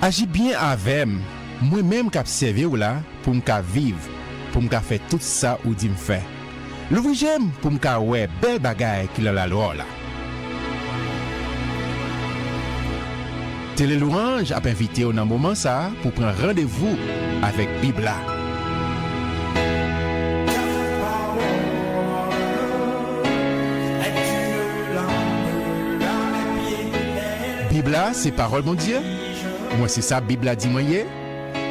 Agis bien avec moi-même qui observe ou là pour me vivre, pour me faire tout ça ou dit me faire. L'ouvrir j'aime pour me ouais belle bagaille qui la loi là. Télé Louange a invité au moment ça pour prendre rendez-vous avec Bibla. Bibla c'est parole mon Dieu. Moi c'est ça Bibla dit moi yé.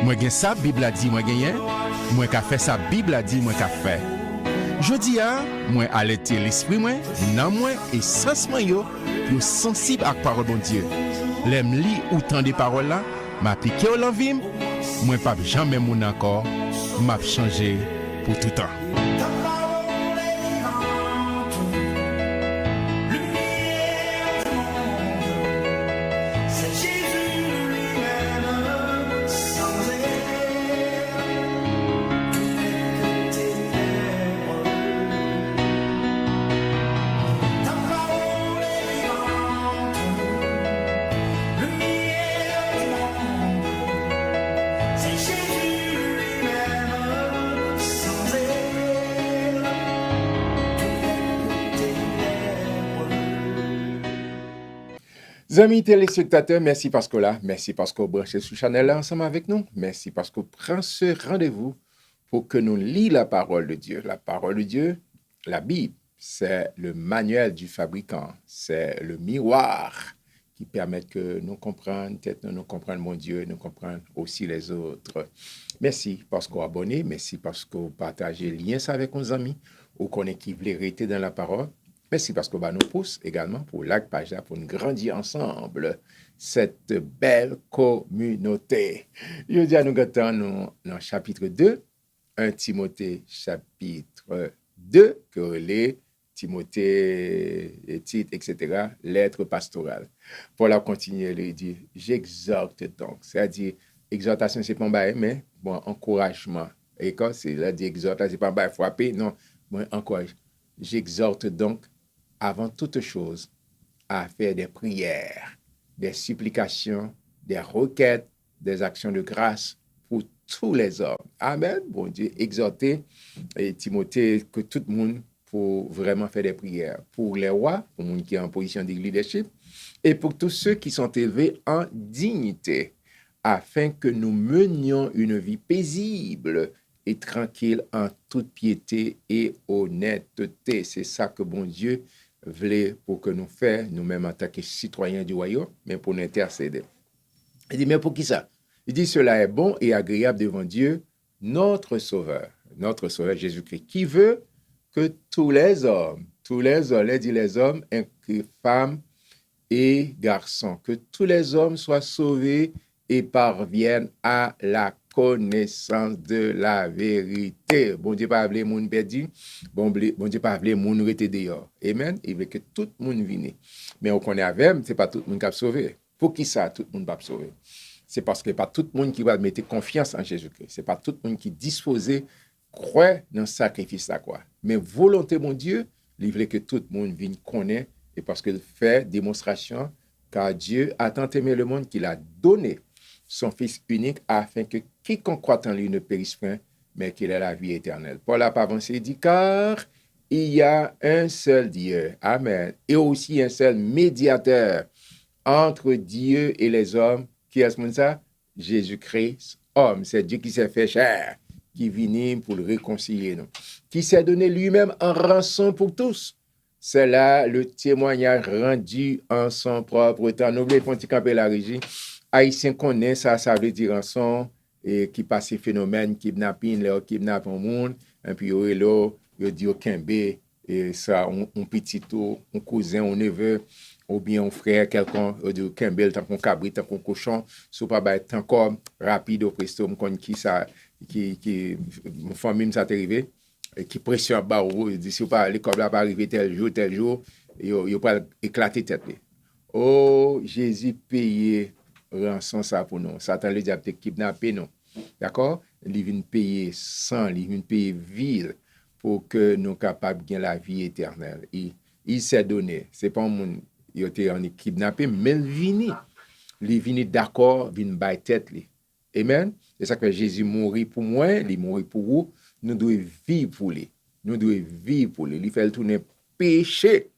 Moi gen ça Bibla dit moi gagné. Moi qu'a fait ça Bibla dit moi qu'a fait. Jodi a moi alerter l'esprit moi, nan moi et sens moi yo sensible à parole mon Dieu. L'aime li ou tant des paroles là, m'appliquer au l'envie, moi pas jamais mon encore, m'a changé pour tout temps. Amis téléspectateurs, merci parce que là, merci parce que vous branchez sur Chanel là ensemble avec nous. Merci parce que vous prenez ce rendez-vous pour que nous lisions la parole de Dieu. La parole de Dieu, la Bible, c'est le manuel du fabricant, c'est le miroir qui permet que nous comprenions, peut-être nous comprenions mon Dieu, nous comprenions aussi les autres. Merci parce que vous abonnez, merci parce que vous partagez le lien avec nos amis, ou qu'on est qui veut rester dans la parole. Merci parce que nous pousse également pour la page là, pour nous grandir ensemble cette belle communauté. Je dis à nous dans le chapitre 2, 1 Timothée chapitre 2, que les Timothée, titre, etc., lettre pastorale. Paul a continué, il dit, j'exhorte donc. C'est-à-dire, exhortation, c'est pas un bail, mais bon, encouragement. Et quand c'est là, dit exhortation, c'est pas un bail frapper, non, bon, encourage. J'exhorte donc, avant toute chose, à faire des prières, des supplications, des requêtes, des actions de grâce pour tous les hommes. Amen. Bon Dieu, exhorter et Timothée que tout le monde pour vraiment faire des prières. Pour les rois, pour les gens qui sont en position de leadership, et pour tous ceux qui sont élevés en dignité, afin que nous menions une vie paisible et tranquille en toute piété et honnêteté. C'est ça que bon Dieu voulait pour que nous fassions, nous-mêmes en tant que citoyens du royaume, mais pour nous intercéder. Il dit, mais pour qui ça? Il dit, cela est bon et agréable devant Dieu, notre Sauveur Jésus-Christ, qui veut que tous les hommes, il dit les hommes, inclus femmes et garçons, que tous les hommes soient sauvés et parviennent à la connaissance de la vérité. Bon Dieu pas voulu moun perdu, bon Dieu pas voulu moun rete dehors. Amen. Il veut que tout le monde vienne. Mais on connaît avec, c'est pas tout le monde qui a sauvé. Pour qui ça tout le monde va sauver? C'est parce que pas tout le monde qui va mettre confiance en Jésus-Christ. C'est pas tout le monde qui est disposé croire dans le sacrifice là quoi. Mais volonté mon Dieu, il veut que tout le monde vienne connaître et parce qu'il fait démonstration car Dieu a tant aimé le monde qu'il a donné son Fils unique afin que quiconque croit en lui ne périsse point, mais qu'il ait la vie éternelle. Paul a pas avancé, il dit, car il y a un seul Dieu, amen, et aussi un seul médiateur entre Dieu et les hommes, qui est ça? Jésus-Christ, homme, c'est Dieu qui s'est fait chair, qui vient pour le réconcilier, nous, qui s'est donné lui-même en rançon pour tous. C'est là le témoignage rendu en son propre temps. N'oubliez pas de camper la régie. Haïtien connaît ça veut dire rançon et qui passe phénomène kidnapping, là kidnappe un monde et puis yo dit au Kembe et ça un petit tout, un cousin, un neveu ou bien un frère quelqu'un de Kembe tant qu'on cabri, tant qu'on cochon, so pas ba tant comme rapide au presto m'con qui ça qui famille ça arrivé et qui pression bas ou dit si pas l'école là pas arriver tel jour yo pas éclater tête. Oh Jésus payé rançon ça pour nous. Satan le diable te kidnapper nous. D'accord? Il vient payer sang, il vient payer ville pour que nous capables de gagner la vie éternelle. Il s'est donné. C'est pas un monde qui a été kidnappé, mais il vient li vini d'accord, vin bay tête li. Amen. C'est ça que Jésus mourit pour moi, il mourit pour vous. Nous devons vivre pour lui. Nous devons vivre pour lui. Il fait le tourner péché.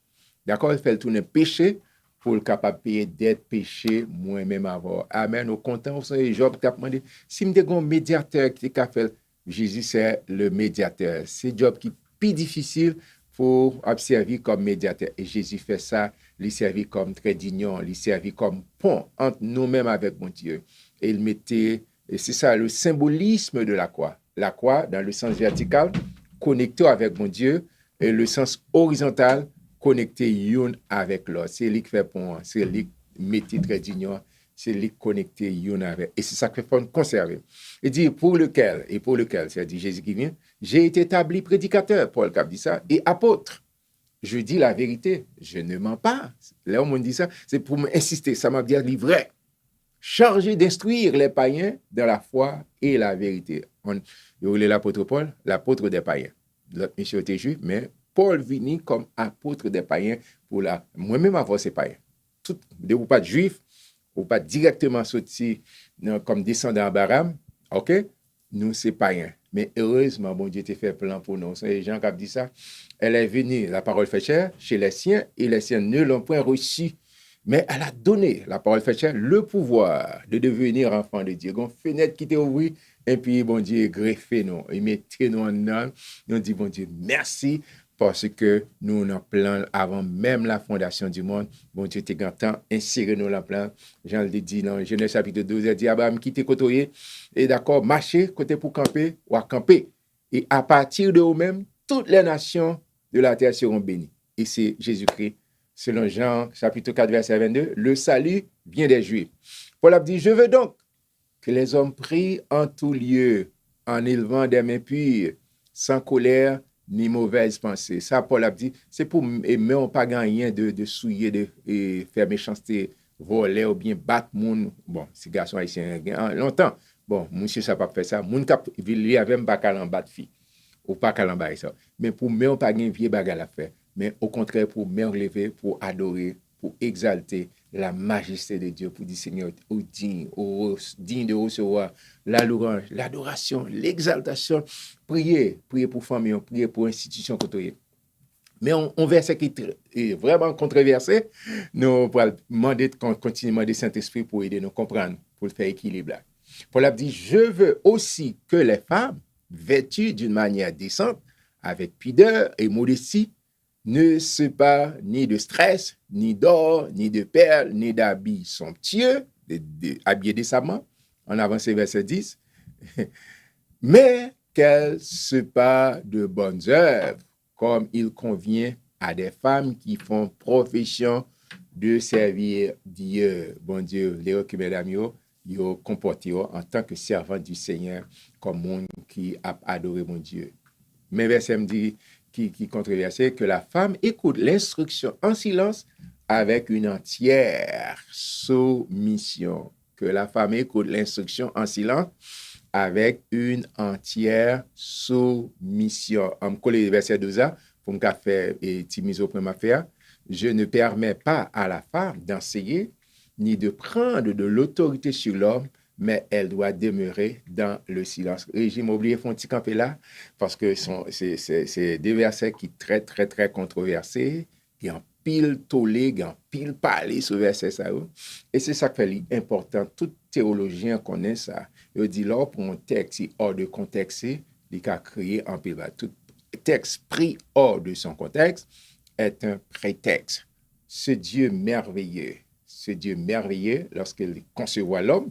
D'accord? Il fait le tourner péché pour le capable de payer dette péché moi-même avant. Amen. Au content, vous savez, Job t'a demandé, si me un médiateur qui a fait, Jésus c'est le médiateur. C'est Job qui est plus difficile pour observer comme médiateur. Et Jésus fait ça, il servit comme très dignon, il servit comme pont entre nous-mêmes avec mon Dieu. Et il mettait, et c'est ça le symbolisme de la croix. La croix, dans le sens vertical, connecté avec mon Dieu, et le sens horizontal, connecté une avec l'autre. C'est lui qui fait pont, c'est lui qui mettait très dignon, c'est lui qui connecté une avec. Et c'est ça qu'il faut conserver. Il dit pour lequel, c'est-à-dire Jésus qui vient, j'ai été établi prédicateur, Paul qui a dit ça, et apôtre. Je dis la vérité, je ne mens pas. Là, on me dit ça, c'est pour m'insister, ça m'a bien livré. Chargé d'instruire les païens dans la foi et la vérité. Il est l'apôtre Paul, l'apôtre des païens. L'autre monsieur était juif, mais Paul vini comme apôtre des païens pour la. Moi-même, avant ces païens. Tout, vous pas de juif, ou pas directement sorti comme descendant d'Abraham, ok? Nous, c'est païens. Mais heureusement, bon Dieu t'a fait plan pour nous. C'est les gens qui ont dit ça. Elle est venue, la parole fait chair, chez les siens, et les siens ne l'ont point reçue. Mais elle a donné, la parole fait chair, le pouvoir de devenir enfant de Dieu. Une fenêtre qui t'est ouverte, et puis, bon Dieu, greffé nous. Il mettait nous en dedans. Nous dit, bon Dieu, merci, parce que nous, nous plan avant même la fondation du monde. Bon Dieu, t'es content, insérer nous la plan. Jean le dit dans Genèse chapitre 12, il dit, Abraham, quittez côté, et d'accord, marchez côté pour camper, ou à camper. Et à partir de vous-même, toutes les nations de la terre seront bénies. Et c'est Jésus-Christ. Selon Jean, chapitre 4, verset 22, le salut vient des Juifs. Paul a dit, je veux donc que les hommes prient en tout lieu, en élevant des mains pures, sans colère ni mauvaise pensée. Ça, Paul a dit, c'est pour aimer, on pas gagner de souiller, de faire méchanceté, voler ou bien battre moun. Bon, ces garçons haïtiens, longtemps. Bon, monsieur, ça pas fait ça. Moun kap vili avec pas qu'à battre fille. Ou pas qu'à l'embarrer ça. Mais pour moi, on pas gagner vieux bagarre à faire. Mais au contraire, pour me relever, pour adorer, pour exalter la majesté de Dieu, pour dire Seigneur, digne de recevoir la louange, l'adoration, l'exaltation. Priez pour famille, priez pour institution côté. Mais on verset qui est vraiment controversé, nous allons demander continuellement du Saint-Esprit pour aider nous comprendre, pour le faire équilibrer. Paul a dit, je veux aussi que les femmes, vêtues d'une manière décente, avec pudeur et modestie, ne se pas ni de stress, ni d'or, ni de perles, ni d'habits somptueux, habillés décemment, en avance verset 10, mais qu'elles se pas de bonnes œuvres, comme il convient à des femmes qui font profession de servir Dieu. Bon Dieu, les que mesdames, yo comporté en tant que servant du Seigneur, comme monde qui a adoré mon Dieu. Mais verset me dit, qui controversé, que la femme écoute l'instruction en silence avec une entière soumission. Que la femme écoute l'instruction en silence avec une entière soumission. En coller verset 12 pour me faire et timiso pour ma faire, je ne permets pas à la femme d'enseigner ni de prendre de l'autorité sur l'homme, mais elle doit demeurer dans le silence. Régime oublié font petit camper là, parce que c'est des versets qui sont très, très, très controversés, qui en pile tollé, qui en pile parlé sur verset ça. Et c'est ça qui fait important. Tout théologien connaît ça. Il dit là, pour un texte hors de contexte, il a créé en pile. Tout texte pris hors de son contexte est un prétexte. Ce Dieu merveilleux, lorsqu'il conçoit l'homme,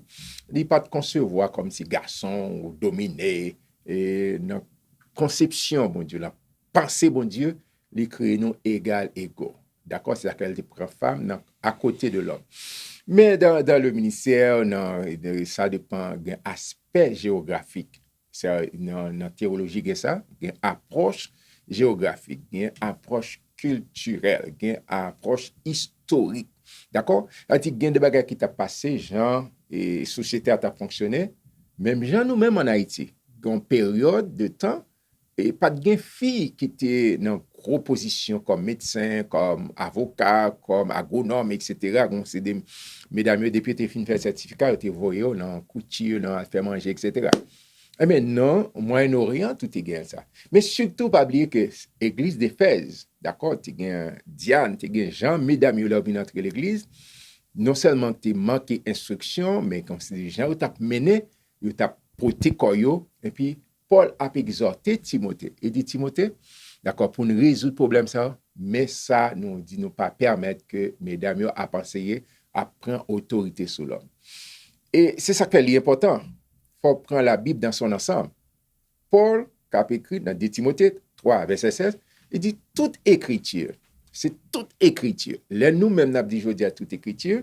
il n'est pas de concevoir comme si garçon ou dominé. Et notre conception, bon Dieu, la pensée, bon Dieu, il crée nous égaux. D'accord? C'est-à-dire qu'elle prend femme à côté de l'homme. Mais dans le ministère, ça dépend d'un aspect géographique. Dans la théologie, il y a ça, il y a une approche géographique, il y a une approche culturelle, il y a une approche historique. D'accord? C'est-à-dire qu'il y a des bagages qui t'a passé, genre, et société a fonctionné, même genre nous-mêmes en Haïti, dans une période de temps, et pas de fille qui était dans gros position comme médecin, comme avocat, comme agronome, etc. Donc, c'est des mesdames, depuis que tu fin faire certificat, tu voyé dans couture, dans faire manger, etc. Eh bien, non, au Moyen-Orient, tout est gain ça. Mais surtout, pas oublier que l'église d'Éphèse, d'accord, tu as Diane, tu as Jean, mesdames, ils ont entrer l'église. Non seulement tu manqué instruction, mais comme c'est des gens qui t'ont mené, ils t'ont porté koyo, et puis Paul a exhorté Timothée. Il dit Timothée, d'accord, pour nous résoudre le problème ça, mais ça nous dit nous pas permettre que mesdames a pensé à prendre autorité sur l'homme. Et c'est ça qui est important. Il faut prendre la Bible dans son ensemble. Paul, qui a écrit dans 2 Timothée 3, verset 16, il dit toute écriture. C'est toute écriture. Là, nous-mêmes, nous avons dit aujourd'hui à toute écriture.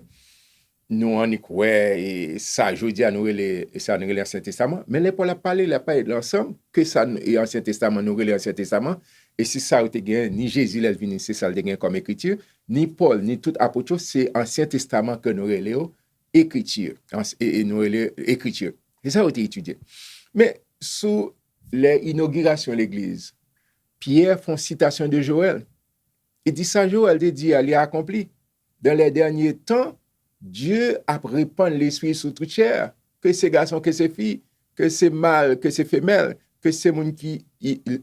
Nous, on y croit, et ça, aujourd'hui, nous avons l'Ancien Testament. Mais là, Paul a parlé, il n'a pas été l'ensemble, que ça, l'Ancien Testament, nous avons l'Ancien Testament. Et c'est ça, ni Jésus, il est venu, c'est ça, il comme écriture. Ni Paul, ni tout apôtre, c'est l'Ancien Testament que nous avons écriture. Et nous avons écriture. C'est ça, qui est étudié. Mais, sous l'inauguration de l'Église, Pierre font citation de Joël. Il dit ça, Joël dit, elle est accomplie. Dans les derniers temps, Dieu a répandu l'esprit sur toute chair, que ces garçons, que ces filles, que ces mâles, que ces femelles, que ces gens qui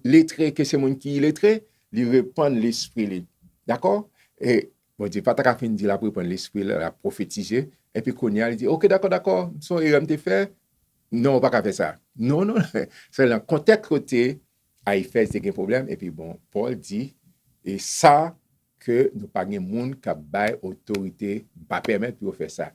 lettrés, que ces gens qui illettrés, lui répandent l'esprit. D'accord? Et bon Dieu, pas ta fin dit la répandre l'esprit, la prophétiser, et puis qu'on y a, il dit, ok, d'accord, son erreur te fait. Non, pas qu'à faire ça. Non, c'est le contexte côté à Éphèse, c'est un problème. Et puis bon, Paul dit, et ça, que nous pas de monde qui a bail autorité, pas permettre pour faire ça.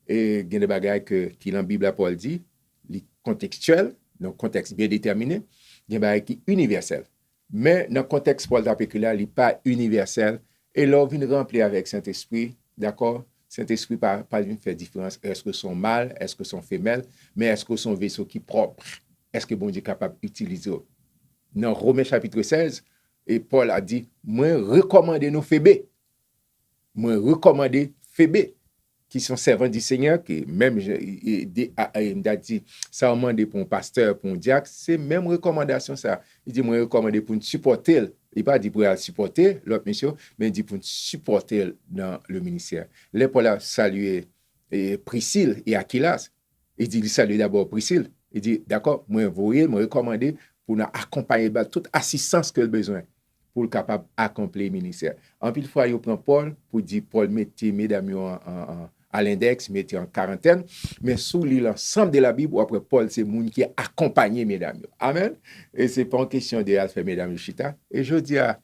Et il y a des bagages qui dans la Bible, Paul dit, les contextuels, dans un contexte bien déterminé, il y a des bagages qui sont universels. Mais dans le contexte Paul d'apécule là, il n'est pas universel. Et là, on vient remplir avec Saint-Esprit, d'accord? Saint-Esprit pas faire différence. Est-ce que sont mâles, est-ce que sont femelles, mais est-ce que sont vaisseaux qui propres? Est-ce que bon Dieu est capable d'utiliser? Dans Romains chapitre 16, et Paul a dit, moi recommander nos Phébé. Moi recommander Phébé, qui sont servants du Seigneur, qui même, il a dit, ça demande pour un pasteur, pour un diacre, c'est même recommandation ça. Il dit, moi recommander pour nous supporter. Il n'a pas dit pour supporter l'autre mission, mais il dit pour nous supporter dans le ministère. Là, Paul a salué Priscille et Aquilas. Il dit, il salue d'abord Priscille. Il dit, d'accord, moi recommander pour nous accompagner toute assistance que le besoin pour le capable d'accomplir le ministère. En plus, fois, il prend Paul pour dire, Paul, mettez mesdames à l'index, mettez en quarantaine, mais sous l'ensemble de la Bible, après Paul, c'est le qui a accompagné mesdames. Amen. Et c'est pas une question de faire mesdames chita. Et je dis à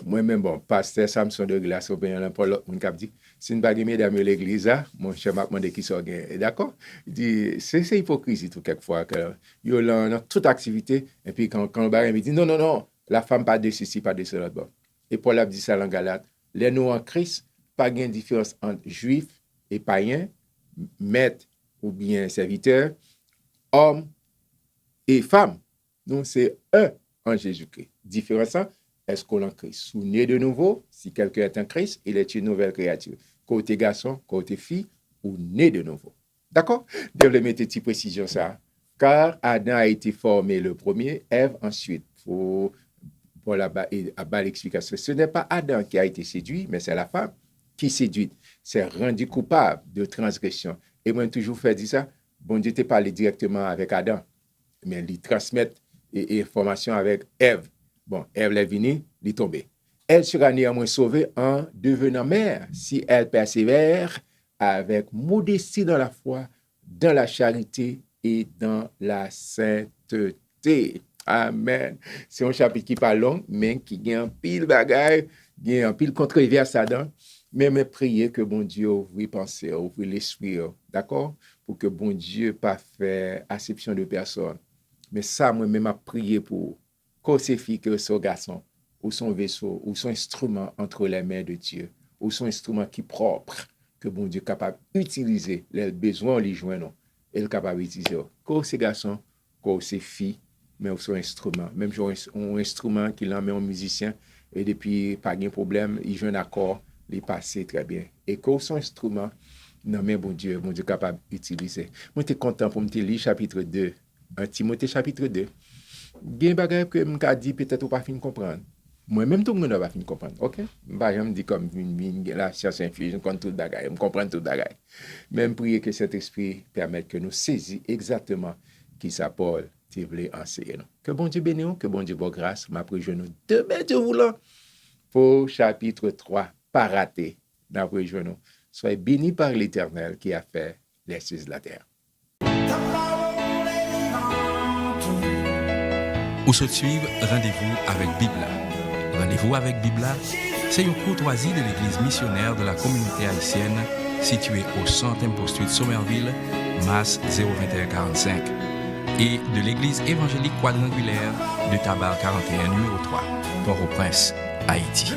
moi-même, bon, pasteur Samson de Glace, au bien Paul, on cap dit, si une bague mesdames l'église, mon cher m'a demandé qui sont d'accord? Il dit, c'est hypocrisie tout quelquefois, que il y a dans toute activité, et puis quand le bague me dit, non, la femme pas de ceci, pas de cela. Bon. Et Paul a dit ça en Galate. Les nous en Christ, pas de différence entre juifs et païens, maîtres ou bien serviteurs, hommes et femmes. Donc, c'est un en Jésus-Christ. Différence, est-ce qu'on est en Christ? Ou né de nouveau, si quelqu'un est en Christ, il est une nouvelle créature. Côté garçon, côté fille, ou né de nouveau. D'accord? Je vais mettre une petite précision ça. Car Adam a été formé le premier, Ève ensuite. Pour la l'explication. Ce n'est pas Adam qui a été séduit, mais c'est la femme qui séduit. C'est rendu coupable de transgression. Et moi, toujours fait dire ça. Bon Dieu t'a parlé directement avec Adam, mais il transmet information avec Ève. Bon, Ève est venue, il est tombé. Elle sera néanmoins sauvée en devenant mère si elle persévère avec modestie dans la foi, dans la charité et dans la sainteté. Amen. C'est un chapitre qui pas long, mais qui a un pile bagaille, qui a un pile controverse là-dedans. Mais prier que bon Dieu ouvre pensée, ouvre l'esprit, d'accord? Pour que bon Dieu pas fait acception de personne. Mais ça, moi-même, a prié pour que ces filles, que ce garçon, ou son vaisseau, ou son instrument entre les mains de Dieu, ou son instrument qui est propre, que bon Dieu est capable d'utiliser les besoins, les joindre, et est capable d'utiliser. Que ces garçons, que ces filles, mais son instrument. Même un instrument qui l'en met un musicien, et depuis, pas de problème, il joue un accord, il passe très bien. Et que son instrument, non, mais bon Dieu est capable d'utiliser. Moi, je suis content pour me lire chapitre 2, Timothée chapitre 2. Gen bagay que m'ka dit peut-être ou pas fin comprendre. Moi-même tout le monde va fin comprendre. OK? M'pa jamais dit comme la science infuse, je comprends tout bagay, me comprendre tout bagay. Même prier que cet esprit permette que nous saisissions exactement qui ça Paul te voulait enseigner. Que bon Dieu bénisse, que bon Dieu bonne grâce. M'après je nous demain Dieu voulant pour chapitre 3, pas raté. D'après je nous. Soyez bénis par l'Éternel qui a fait les cieux de la terre. Ou se suivre Rendez-vous avec Bibla. Rendez-vous avec Bibla, c'est une courtoisie de l'Église missionnaire de la communauté haïtienne située au 100e Post Somerville, Mass 02145, et de l'Église évangélique quadrangulaire de Tabar 41 numéro 3, Port-au-Prince, Haïti.